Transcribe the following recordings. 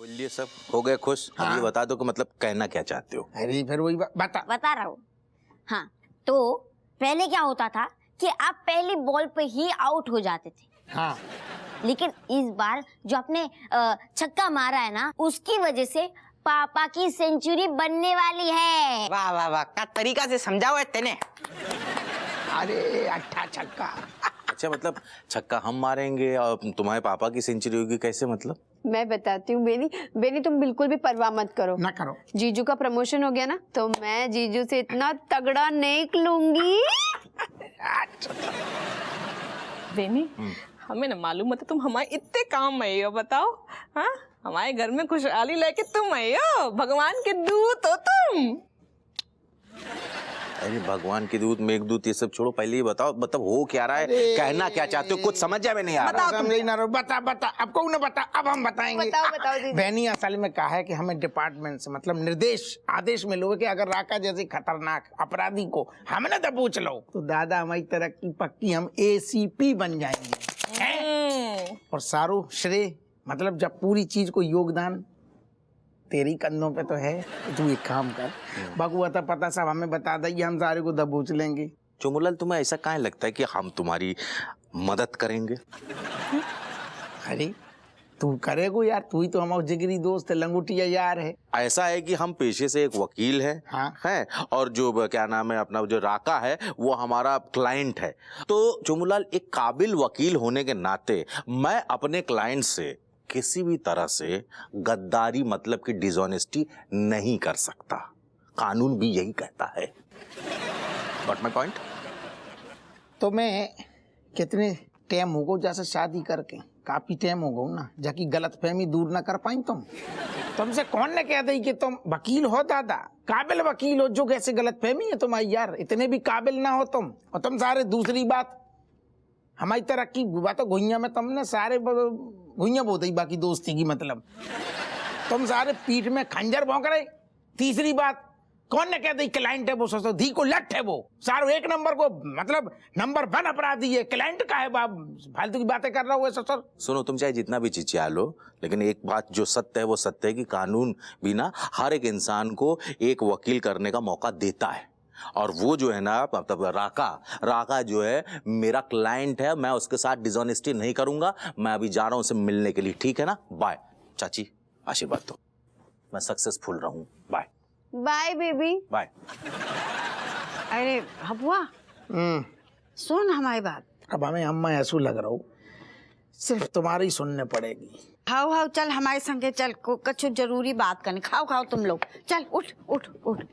बोलिए, सब हो गए खुश? हाँ। अब ये बता दो कि मतलब कहना क्या चाहते हो? अरे फिर वही बता रहा हूँ। हाँ, तो पहले क्या होता था कि आप पहली बॉल पे ही आउट हो जाते थे। हाँ, लेकिन इस बार जो आपने छक्का मारा है ना, उसकी वजह से पापा की सेंचुरी बनने वाली है। वाह वाह वाह, क्या तरीका से समझाओ है तेने। अरे अट्ठा छक्का। अच्छा, मतलब छक्का हम मारेंगे और तुम्हारे पापा की सेंचुरी होगी, कैसे मतलब? मैं बताती हूँ बेनी तुम बिल्कुल भी परवाह मत करो। ना करो। जीजू का प्रमोशन हो गया ना, तो मैं जीजू से इतना तगड़ा नेक लूंगी। बेनी, हमें ना मालूम होता तुम हमारे इतने काम में हो, बताओ। हाँ, हमारे घर में खुशहाली लेके तुम आई हो, भगवान के दूत हो तुम। अरे भगवान के दूत मेघदूत ये सब छोड़ो, पहले ये बताओ मतलब हो क्या रहा है, कहना क्या चाहते हो? कुछ समझ में नहीं आ रहा। समझ ना रहो। बता अब कौन ना बता, अब हम बताएंगे। बताओ दीदी। बहनी असल में कहा है कि हमें डिपार्टमेंट से मतलब निर्देश आदेश मिलो है कि अगर राका जैसे खतरनाक अपराधी को हम ना दबोच लो तो दादा हमारी तरक्की पक्की, हम ACP बन जाएंगे। और सारू श्रेय मतलब जब पूरी चीज को योगदान तेरी कंधों पे तो है, तू एक काम कर, बकुआ था पता सब हमें बता दे, हम सारे को दबोच लेंगे। चुमुलाल, तुम्हें ऐसा काहे लगता है कि हम तुम्हारी मदद करेंगे? अरे तू करेगो यार, तू ही तो हमारा जिगरी दोस्त है, लंगोटिया यार है। ऐसा है कि हम पेशे से एक वकील है। हाँ। है, और जो क्या नाम है अपना जो राका है वो हमारा क्लाइंट है। तो चुमुलाल, एक काबिल वकील होने के नाते मैं अपने क्लाइंट से किसी भी तरह से गद्दारी मतलब की डिसऑनेस्टी नहीं कर सकता। कानून भी यही कहता है। Got my point? तो मैं कितने टाइम हो गो जैसे शादी करके, काफी टाइम हो गो ना, जाकि गलतफहमी दूर ना कर पाई तुमसे कौन ने कह दी कि तुम वकील हो दादा, काबिल वकील हो, जो कैसे गलतफहमी है तुम्हारी यार, इतने भी काबिल ना हो तुम। और तुम सारे दूसरी बात हमारी तरक्की बात तो घुइया में तुमने सारे घुइया बोत ही, बाकी दोस्ती की मतलब तुम सारे पीठ में खंजर भौंक रहे। तीसरी बात कौन ने कह दी क्लाइंट है वो, सोचो धी को लट है वो, सारो एक नंबर को मतलब नंबर 1 अपराधी है, क्लाइंट का है बाप, फालतू की बातें कर रहा हुआ ससुर। सुनो, तुम चाहे जितना भी चिचिया लो, लेकिन एक बात जो सत्य है वो सत्य है कि कानून भी ना हर एक इंसान को एक वकील करने का मौका देता है। और वो जो है ना मतलब राका जो है मेरा क्लाइंट है, मैं उसके साथ डिसऑनेस्टी नहीं करूंगा। मैं अभी जा रहा हूं उसे मिलने के लिए, ठीक है ना? बाय चाची, आशीर्वाद दो, मैं सक्सेसफुल रहूं। Bye bye baby. बाय। अरे हबुआ, सुन हमारी बात। अब हमें अम्मा ऐसा लग रहा हो सिर्फ तुम्हारी सुनने पड़ेगी। हाउ चल हमारे संगे, चल कुछ जरूरी बात करनी। खाओ तुम लोग, चल उठ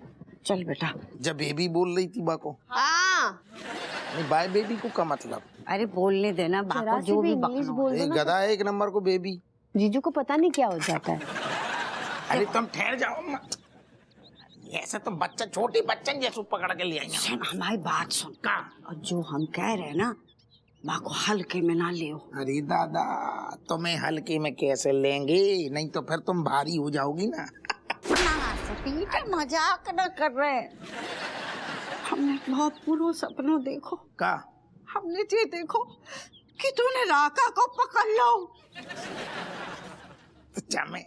चल बेटा। जब बेबी बोल रही थी बाको, हाँ नहीं बाय बेबी को का मतलब? अरे बोलने देना बाको, जो भी बकना। एक गधा है एक नंबर को बेबी। जीजू को पता नहीं क्या हो जाता है। अरे तुम ठहर जाओ मत, ऐसे तो बच्चा छोटी बच्चन जैसे पकड़ के ले आई। सुन हमारी बात सुन का? और जो हम कह रहे हैं ना, बाको हल्के में ना लियो। अरे दादा तुम्हें हल्के में कैसे लेंगे, नहीं तो फिर तुम भारी हो जाओगी ना। पीटे मजाक न कर रहे। हमने बहुत पूरा सपना देखो का? हमने ये देखो कि तूने राका को पकड़ लो। जमे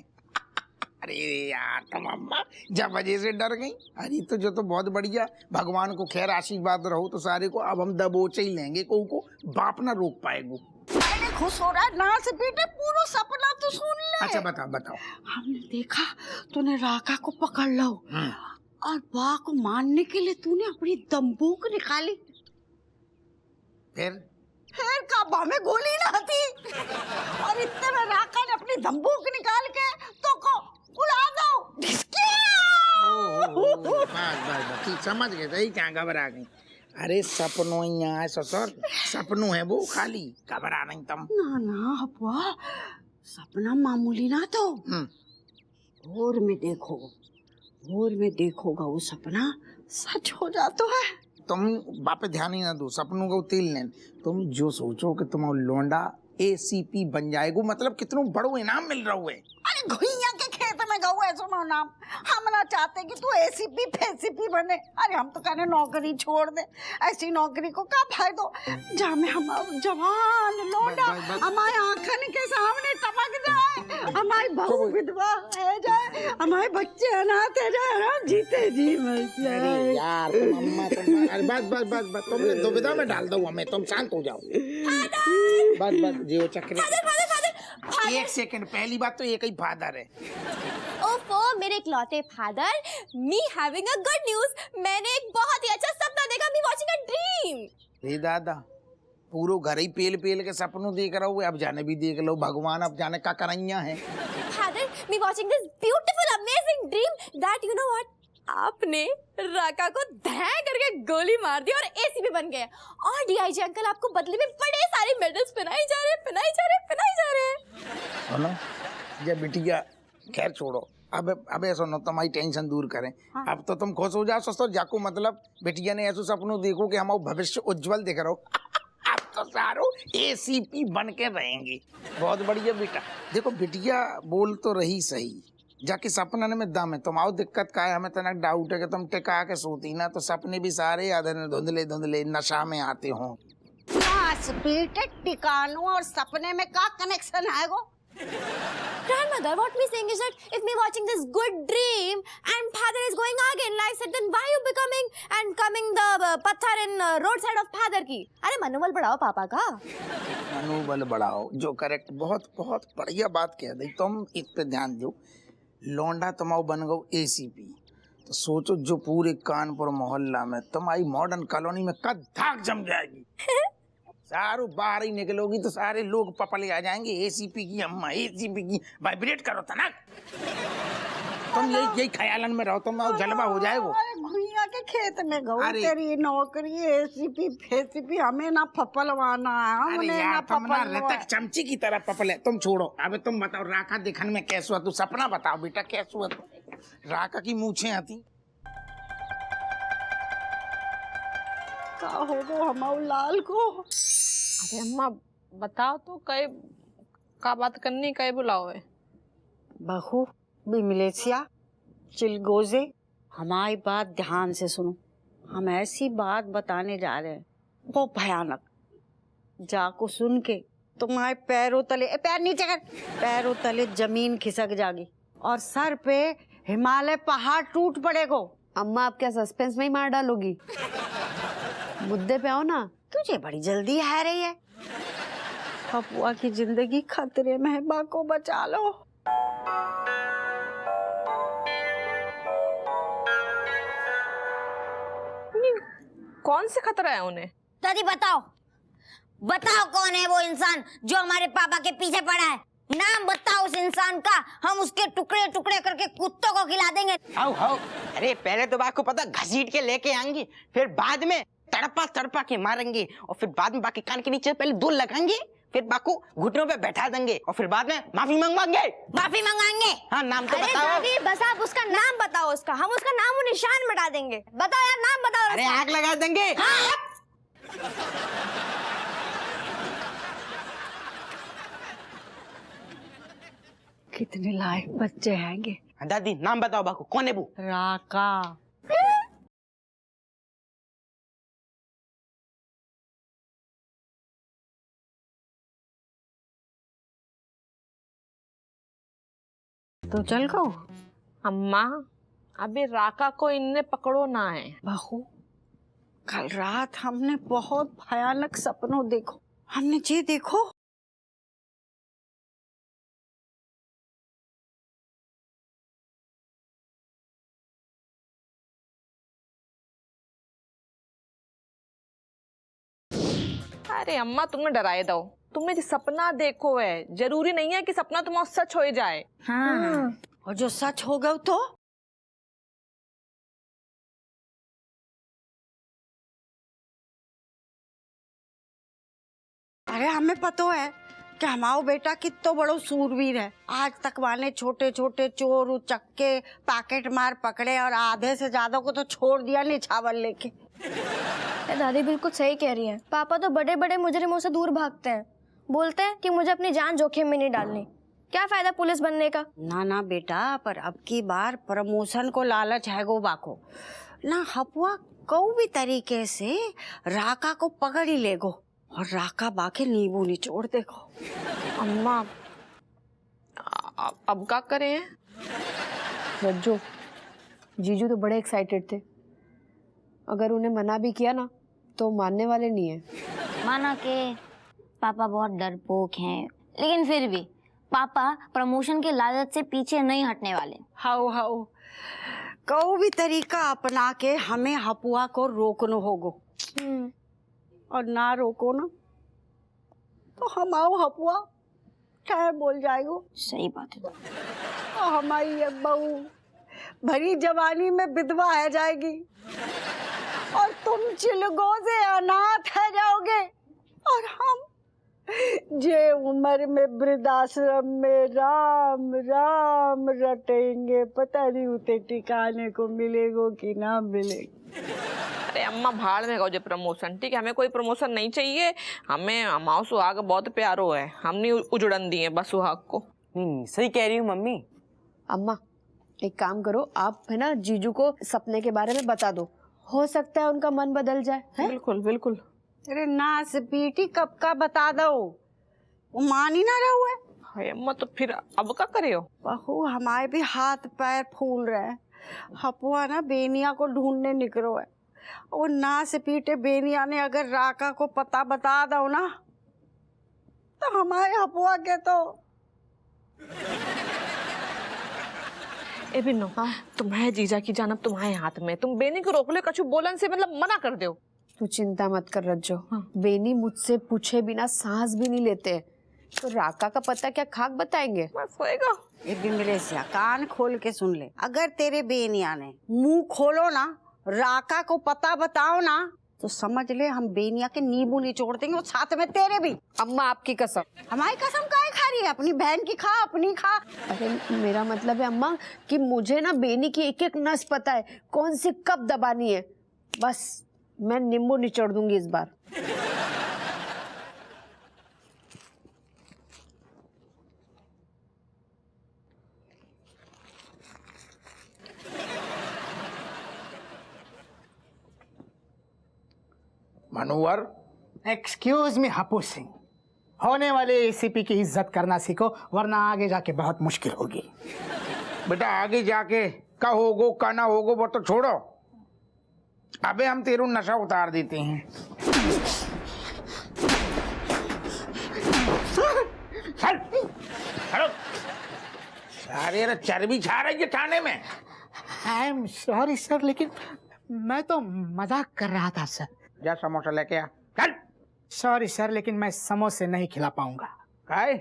अरे यार तुम अम्मा जब वजह से डर गई। अरे तो बहुत बढ़िया, भगवान को खैर आशीर्वाद रहो तो सारे को अब हम दबोचे ही लेंगे, को बाप ना रोक पाएगो। खुश हो रहा है ना से बेटे, पूरा सपना तो सुन ले। अच्छा बताओ। हमने देखा तूने राका को पकड़ लो और बा को मारने के लिए तूने अपनी बंदूक निकाली। फिर कब हमें गोली ना थी और इतने में राका ने अपनी बंदूक निकाल के तो को उड़ा दो। बस ठीक समझ गए, सही क्या घबरा गई। अरे सपनों ही है ससुर, सपनों है वो, खाली घबरा नहीं तुम। ना हपुआ, सपना मामूली ना तो भोर में देखोगा वो सपना सच हो जाता है। तुम बापे ध्यान ही ना दो, सपनों को तिल लें। तुम जो सोचो कि तुम लौंडा ACP बन जाएगो, मतलब कितना बड़ो इनाम मिल रहा है। अरे घुइया के खेत में गऊ ऐसो ना नाम। हम ना चाहते कि तू एसीपी फेसीपी बने। अरे हम तो कहने नौकरी छोड़ दे। ऐसी नौकरी को क्या फायदो जहाँ में हम जवान लौंडा हमारे आंखन के सामने टपक जाए, हमारी बहू विधवा है जाए, हमारे बच्चे अनाथ है जाए ना, जीते जी मर जाए। अरे यार तुम अम्मा तुम, अरे बस तुमने दुविधा में डाल दो हमें, तुम शांत हो जाओ। बस जियो चक्र। एक सेकंड, पहली बात तो एक ही फादर है। ओफो मेरे इकलौते father, me having a good news. मैंने एक बहुत ही अच्छा सपना देखा। मी वाचिंग अ ड्रीम। हे दादा, पूरो घर ही पेल पेल के सपनों देख रहा हूँ। अब जाने भी देख लो, भगवान अब जाने का करैया है। Father, me watching this beautiful amazing dream that you know what, आपने राका को धै करके गोली मार दी और एसीपी बन गए। और डीआईजी अंकल आपको बदले में बड़े सारे मेडल्स पहनाए जा रहे हैं। सुनो ये बिटिया, खैर छोड़ो, अब ऐसा सुनो, तुम्हारी टेंशन दूर करें। हाँ। अब तो तुम खुश हो जाओ सस्तो जाको, मतलब बिटिया ने ऐसा सपनों देखो कि हमारा भविष्य उज्जवल दिख रहा हो। अब तो सारो एसीपी बन के रहेंगी। बहुत बढ़िया बेटा। देखो बिटिया बोल तो रही सही, जाके सपना में दम है। तुम आओ, दिक्कत का है, हमें तना डाउट है कि तुम टिका के सोती ना, तो सपने भी सारे धुंधले धुंधले नशा में आते हो। टिकानो और सपने में क्या कनेक्शन है वो? Grandmother, what me saying is that if me watching this good dream and father is going again like said, then why you becoming and coming the पत्थर in roadside of father की? अरे मनोबल बढ़ाओ पापा का। मनोबल बढ़ाओ, जो करेक्ट, बहुत बहुत बढ़िया बात कह दी तुम। इस पे ध्यान दो। लौंडा तुम्हारा बन गो एसीपी, तो सोचो जो पूरे कानपुर मोहल्ला में तुम्हारी मॉडर्न कॉलोनी में कद धाक जम जाएगी। सारू बाहर ही निकलोगी तो सारे लोग पपले आ जाएंगे, एसीपी की अम्मा, एसीपी की। वाइब्रेट करो तना, तुम यही ख्यालन में रहो, तुम जलवा हो जाएगा। घुइया के खेत में गऊ तेरी नौकरी एसीपी फेसीपी, हमें ना पपलवाना है, हमने ना पपलवाना। रतक चमची की तरह पपले। तुम छोड़ो, अब तुम बताओ राका दिखन में कैसे हुआ? तू सपना बताओ बेटा, कैसे हुआ? राका की मूछें आती का हो गो हमारे लाल को? अरे अम्मा बताओ तो, कई का बात करनी, कई बुलाओ है? बहू बिमलेसिया चिलगोजे, हमारी बात ध्यान से सुनो। हम ऐसी बात बताने जा रहे हैं बहुत भयानक, जाको सुन के तुम्हारे पैरों तले, पैर नीचे कर, पैरों तले जमीन खिसक जाएगी और सर पे हिमालय पहाड़ टूट पड़ेगो। अम्मा आप क्या सस्पेंस में ही मार डालोगी? मुद्दे पे आओ ना। तुझे बड़ी जल्दी है रही है। पपुआ की जिंदगी खतरे में है, बा को बचा लो। कौन से खतरा है उन्हें? दादी बताओ कौन है वो इंसान जो हमारे पापा के पीछे पड़ा है? नाम बताओ उस इंसान का, हम उसके टुकड़े टुकड़े करके कुत्तों को खिला देंगे। हाउ अरे पहले तो बात को पता घसीट के लेके आएंगे, फिर बाद में तड़पा के मारेंगे, और फिर बाद में बाकी कान के नीचे पहले दो लगाएंगे, फिर बाकू घुटनों पे बैठा देंगे, और फिर बाद में माफी मंगवाएंगे। हाँ नाम तो बताओ। दादी बस आप उसका नाम बताओ, उसका हम उसका नाम और निशान मिटा देंगे। बताओ यार, नाम बताओ। अरे आग लगा देंगे। हाँ। कितने लायक बच्चे हैंगे। दादी नाम बताओ बाकू, कौन है वो? राका। तो चल गो अम्मा, अभी राका को इनने पकड़ो ना है। बहू कल रात हमने बहुत भयानक सपनों देखो। हमने ये देखो अरे अम्मा तुम्हें डराए दो, तुमने जो सपना देखो है, जरूरी नहीं है कि सपना तुम्हारा सच हो जाए। हाँ। और जो सच हो गया तो अरे हमें पता है कि हमारा बेटा कितना बड़ो सूरवीर है। आज तक वाले छोटे छोटे चोर उचक्के पैकेट मार पकड़े और आधे से ज्यादा को तो छोड़ दिया निछावर लेके। दादी बिल्कुल सही कह रही है। पापा तो बड़े बड़े मुजरिमों से दूर भागते हैं, बोलते हैं कि मुझे अपनी जान जोखिम में नहीं डालनी। क्या फायदा पुलिस बनने का? ना ना बेटा, पर अब की बार प्रमोशन को लालच है गो बाको ना। हपुआ कोई भी तरीके से राका को पकड़ ही लेगो और राका बाके नींबू निचोड़ देगो। अम्मा अब क्या करें? रज्जो, जीजू तो बड़े एक्साइटेड थे, अगर उन्हें मना भी किया ना तो मानने वाले नहीं है। माना के पापा बहुत डरपोक हैं, लेकिन फिर भी पापा प्रमोशन के लालच से पीछे नहीं हटने वाले। हाउ हाउ कोई भी तरीका अपना के हमें हपुआ को रोकनो होगो, और ना रोको ना तो हम आओ हपुआ क्या बोल जाएगो। सही बात है। और हमारी ये बहू भरी जवानी में विधवा है जाएगी और तुम चिलगो से अनाथ है जाओगे, और हम जे उम्र में वृद्धाश्रम में राम राम रटेंगे, पता नहीं उते ठिकाने को मिलेगो कि ना मिलेगा। अरे अम्मा भाड़ में गो जो प्रमोशन, ठीक है, हमें कोई प्रमोशन नहीं चाहिए। हमें अम्माओ सुहाग बहुत प्यारो है, हम नहीं उजड़न दिए बस सुहाग को। नहीं सही कह रही हूँ मम्मी। अम्मा एक काम करो, आप है ना जीजू को सपने के बारे में बता दो, हो सकता है उनका मन बदल जाए। है? बिल्कुल बिल्कुल। अरे ना बेटी कब का बता दो, वो मान ही ना रहो है। हाय अम्मा, तो फिर अब क्या करे हो? बहू हमारे भी हाथ पैर फूल रहे हैं। हपुआ ना बेनिया को ढूंढने निकलो है, और ना से पीटे बेनिया ने अगर राका को पता बता दो ना तो हमारे हपुआ के तो ए बिन्नो, तुम्हारे जीजा की जानब तुम्हारे हाथ में, तुम बेनी को रोक ले, कछु बोलन से मतलब मना कर दो। तू चिंता मत कर रज्जो, बेनी मुझसे पूछे बिना सांस भी नहीं लेते, तो राका का पता क्या खाक बताएंगे। बस होएगा। ये बिमलेसिया कान खोल के सुन ले, अगर तेरे बेनिया ने मुंह खोलो ना, राका को पता बताओ ना, तो समझ ले हम बेनिया के नींबू निचोड़ देंगे और साथ में तेरे भी। अम्मा आपकी कसम। हमारी कसम काहे खा रही है? अपनी बहन की खा, अपनी खा। अरे मेरा मतलब है अम्मा कि मुझे ना बेनी की एक एक नस पता है, कौन सी कब दबानी है, बस मैं नींबू निचोड़ दूंगी इस बार। मनोवर, एक्सक्यूज मी हपू सिंह, होने वाले एसीपी की इज्जत करना सीखो, वरना आगे जाके बहुत मुश्किल होगी। बेटा आगे जाके का होगो का ना होगो वो तो छोड़ो, अबे हम तेरू नशा उतार देते हैं। चल चलो, सारे चर्बी छा रही है थाने में। आई एम सॉरी सर, लेकिन मैं तो मजाक कर रहा था सर। जा समोसा लेके आ, चल। सॉरी सर, लेकिन मैं समोसे नहीं खिला पाऊंगा। काय?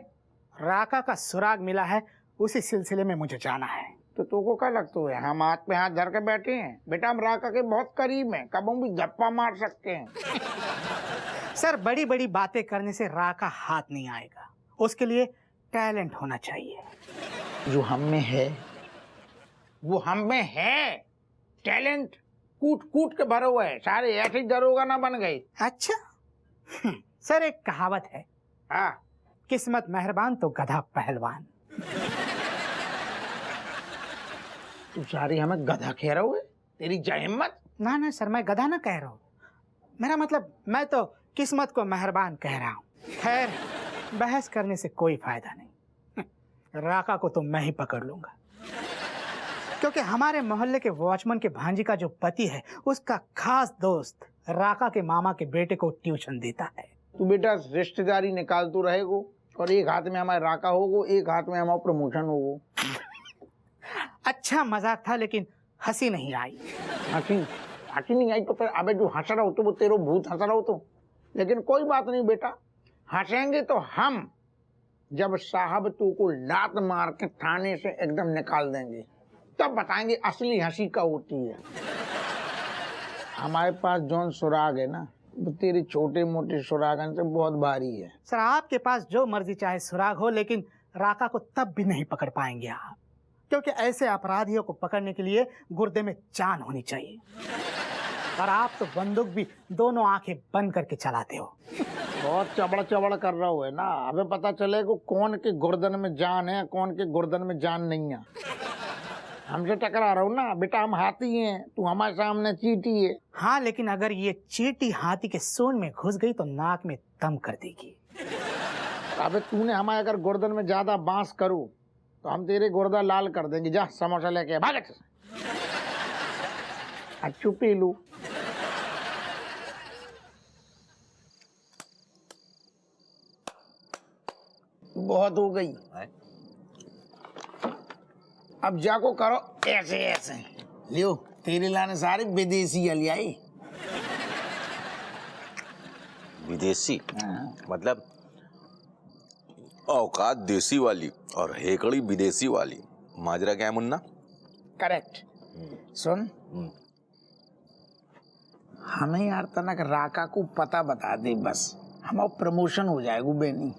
राका का सुराग मिला है, उसी सिलसिले में मुझे जाना है। तो तुमको क्या लगता है हम हाथ पे हाथ धर के बैठे हैं? बेटा हम राका के बहुत करीब हैं, कब भी गप्पा मार सकते हैं। सर बड़ी बड़ी बातें करने से राका हाथ नहीं आएगा, उसके लिए टैलेंट होना चाहिए। जो हम में है वो हम में है, टैलेंट कूट कूट के भरे हुए है, सारे ऐसे ही दरोगा ना बन गए। अच्छा सर, एक कहावत है, हाँ, किस्मत मेहरबान तो गधा पहलवान। तू सारी हमें गधा कह रहे हुए, तेरी जय हिम्मत। ना ना सर, मैं गधा ना कह रहा हूँ, मेरा मतलब मैं तो किस्मत को मेहरबान कह रहा हूँ। खैर बहस करने से कोई फायदा नहीं, राका को तो मैं ही पकड़ लूंगा, क्योंकि हमारे मोहल्ले के वॉचमैन के भांजी का जो पति है, उसका खास दोस्त राका के मामा के बेटे को ट्यूशन देता है। तू बेटा रिश्तेदारी निकाल तू रहेगो, और एक हाथ में हमारे राका होगो, एक हाथ में हमारा प्रमोशन होगो। अच्छा मजाक था, लेकिन हंसी नहीं आई। हंसी नहीं आई तो फिर अबे जो हंस रहा हो तो वो तेरो भूत हंस रहा हो तो। लेकिन कोई बात नहीं बेटा, हंसेंगे तो हम जब साहब तू को लात मार के थाने से एकदम निकाल देंगे, तब बताएंगे असली हंसी का होती है। हमारे पास जौन सुराग है ना, वो तेरे छोटे मोटे सुरागन से बहुत भारी है। सर आपके पास जो मर्जी चाहे सुराग हो, लेकिन राका को तब भी नहीं पकड़ पाएंगे आप, क्योंकि ऐसे अपराधियों को पकड़ने के लिए गुर्दे में जान होनी चाहिए, और आप तो बंदूक भी दोनों आंखें बंद करके चलाते हो। बहुत चबड़ चबड़ कर रहा हो है ना, अबे पता चले को कौन के गर्दन में जान है, कौन के गर्दन में जान नहीं है। हमसे टकरा रहा हूँ ना बेटा, हम हाथी हैं, तू हमारे सामने चींटी है। हाँ, लेकिन अगर ये चींटी हाथी के सूंड में घुस गई तो नाक में दम कर देगी। अबे तूने हमारे अगर गर्दन में ज्यादा बांस करो तो हम तेरे गुर्दा लाल कर देंगे। जा समोसा लेके भाग। अच्छू पी लू। बहुत हो गई, अब जाको करो ऐसे ऐसे। लियो तेरे लाने सारी विदेशी अलियाई। विदेशी मतलब औकात देसी वाली और हेकड़ी विदेशी वाली। माजरा क्या है मुन्ना? करेक्ट। सुन, हमें यार तनक राका को पता बता दे, बस हमारा प्रमोशन हो जाएगा बेनी।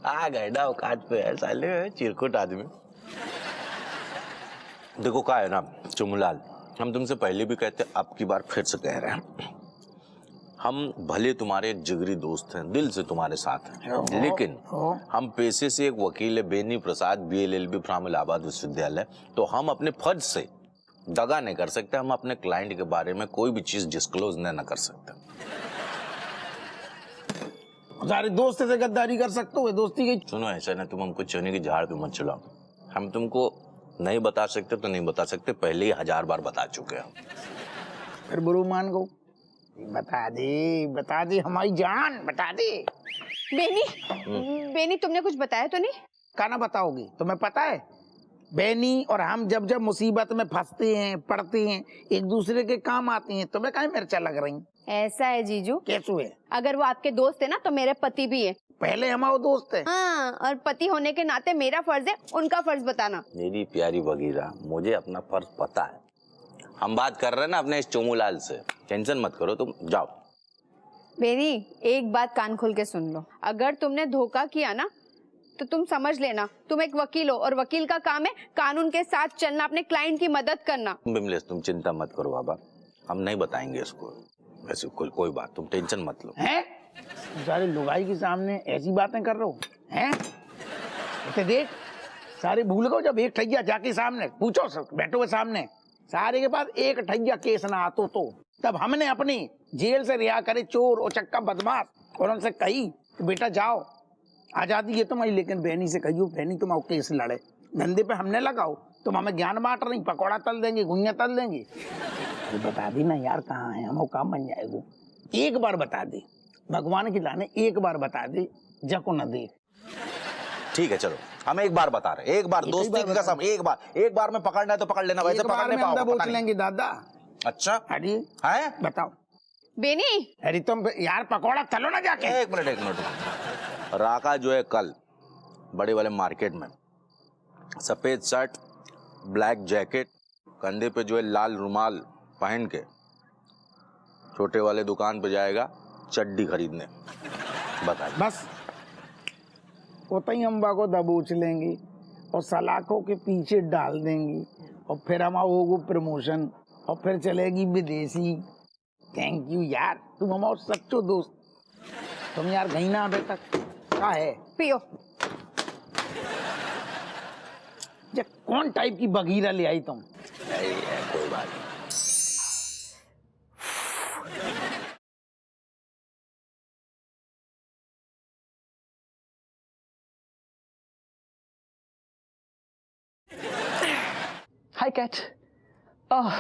आ गए ना औकात पे है साले चिरकुट आदमी। देखो क्या है ना चुमुलाल, हम तुमसे पहले भी कहते, अब की बार फिर से कह रहे हैं, हम भले तुम्हारे एक जिगरी दोस्त हैं, दिल से तुम्हारे साथ हैं, लेकिन हम पेशे से एक वकील है बेनी प्रसाद BLLB फ्रॉम इलाहाबाद विश्वविद्यालय, तो हम अपने फर्ज से दगा नहीं कर सकते। हम अपने क्लाइंट के बारे में कोई भी चीज डिस्क्लोज नहीं कर सकते। सारे दोस्त से गद्दारी कर सकते हो, दोस्ती की। सुनो, ऐसा ना तुम हमको चने की झाड़ पे मत चलाओ। हम तुमको नहीं बता सकते तो नहीं बता सकते, पहले ही 1000 बार बता चुके हैं। फिर बुरू मान गो, बता दे हमारी जान, बता दे। बेनी तुमने कुछ बताया तो नहीं? कहना बताओगी? तुम्हें पता है बेनी और हम जब जब मुसीबत में फंसते हैं, पड़ते हैं, एक दूसरे के काम आते हैं। तुम्हें काहे मिर्चा लग रही? ऐसा है जीजू। कैसे है? अगर वो आपके दोस्त है ना तो मेरे पति भी है। पहले हमारे दोस्त है। हाँ, और पति होने के नाते मेरा फर्ज है उनका फर्ज बताना। मेरी प्यारी बगीरा, मुझे अपना फर्ज पता है। हम बात कर रहे हैं ना अपने इस चोमूलाल से, टेंशन मत करो, तुम जाओ। बेनी एक बात कान खोल के सुन लो, अगर तुमने धोखा किया ना तो तुम समझ लेना तुम एक वकील हो, और वकील का काम है कानून के साथ चलना, अपने क्लाइंट की मदद करना। बिमलेश तुम चिंता मत करो बाबा, हम नहीं बताएंगे इसको, वैसे कोई बात, तुम टेंशन मत लो। हैं? सारे लुगाई के सामने ऐसी बातें कर रहे हो हैं? तो देख, सारे भूल गए जब एक ठैया जाके सामने पूछो, बैठो के सामने, सारे के पास एक ठैया केस ना आतो तो तब हमने अपनी जेल से रिहा करे चोर और चक्का बदमाश, और उनसे कही कि बेटा जाओ, आजादी है तुम्हारी, लेकिन बहनी से कहियो बहनी तुम आओ केस लड़े, धंधे पे हमने लगाओ, तुम हमें ज्ञान बांट रही, पकौड़ा तल देंगे, गुइयां तल देंगे। बता दी ना यार कहाँ है, हम काम बन जाएगा। एक बार बता दे, भगवान की लाने एक बार बता दे, जको न दे। ठीक है चलो, हम एक बार बता रहे, एक बार दोस्ती की कसम, एक बार में पकड़ना है तो पकड़ लेना, वैसे पकड़ नहीं पाओगे, पूछ लेंगे दादा। अच्छा अरे है, बताओ बेनी। अरे तुम यार पकौड़ा तलो ना जाके। एक मिनट राका जो है कल बड़े वाले मार्केट में सफेद शर्ट, ब्लैक जैकेट, कंधे पे जो है लाल रुमाल पहन के छोटे वाले दुकान पे जाएगा चड्डी खरीदने। बता बस उतई अम्बा को दबोच लेंगे और सलाखों के पीछे डाल देंगे, और फिर हम होगो प्रमोशन, और फिर चलेगी विदेशी। थैंक यू यार, तुम हमारा सच्चो दोस्त। तुम यार गई ना अभी तक क्या है? पियो। ये कौन टाइप की बगीरा ले आई तुम? कोई बात नहीं। Hi, Cat. Oh,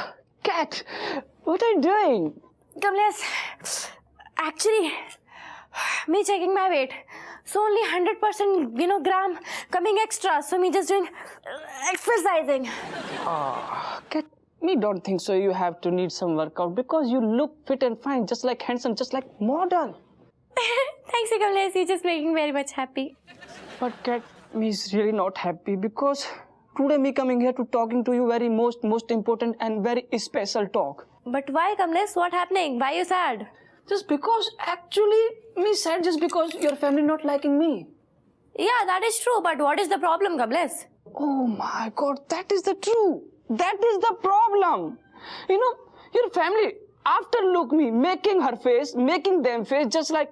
Cat, what are you doing? Kamlesh, actually, me checking my weight. So only 100% gram coming extra. So me just doing exercising. Cat, me don't think so. You have to need some workout because you look fit and fine, just like handsome, just like model. Thanks, Kamlesh. You're just making me very much happy. But Cat, me is really not happy because today me coming here to talking to you very most important and very special talk. But why, Kamlesh? What happening? Why you sad? Just because actually me sad just because your family not liking me. Yeah, that is true. But what is the problem, Kamlesh? Oh my God, that is the true. That is the problem. You know, Your family, after look me, making her face, making them face just like.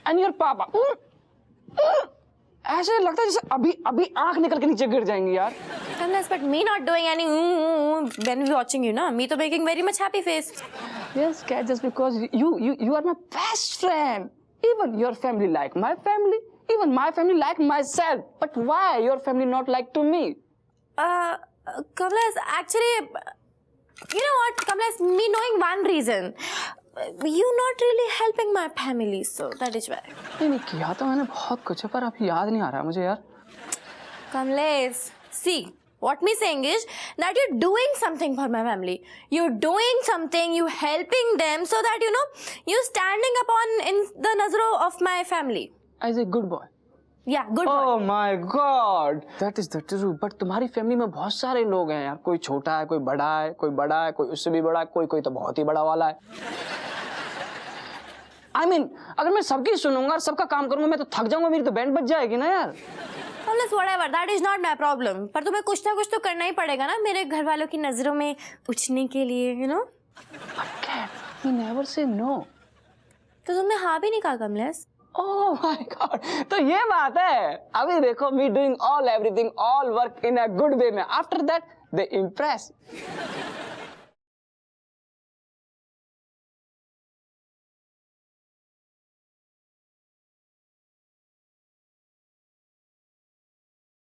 And your papa. ऐसे लगता है जैसे अभी अभी आंख निकल के नीचे गिर जाएंगी यार. Unless, but me not doing any when we watching you, na? Me to making very much happy face. Yes, cat, just because you are my best friend. Even your family like my family. Even my family like myself. But why your family not like to me? Kamlesh, actually, you know what, Kamlesh, me knowing one reason. You not really helping my family, so that is why. नहीं किया तो मैंने बहुत कुछ है पर अभी याद नहीं आ रहा मुझे यार. Kamlesh, see, what me saying is that you're doing something for my family. You're doing something, you helping them so that, you know, you standing upon in the nazaro of my family. As a good boy. Yeah, good boy. Oh my God, that is the truth. But तुम्हारी family में बहुत सारे लोग हैं यार. कोई छोटा है, कोई बड़ा है, कोई बड़ा है, कोई उससे भी बड़ा है, कोई तो बहुत ही बड़ा वाला है. I mean, अगर मैं सबकी सुनूंगा और सबका काम करूंगा मैं तो थक जाऊंगा. मेरी तो बैंड बज जाएगी ना यार. Kamlesh, whatever, that is not my problem. पर तुम्हें कुछ ना कुछ तो करना ही पड़ेगा ना मेरे घर वालों की नजरों में उछने के लिए, you know? But cat, you never say no. तो तुमने हाँ भी नहीं कहा कमलेश. Oh my God, तो ये बात है. अभी देखो me doing all everything all work in a good way में. After that they impress.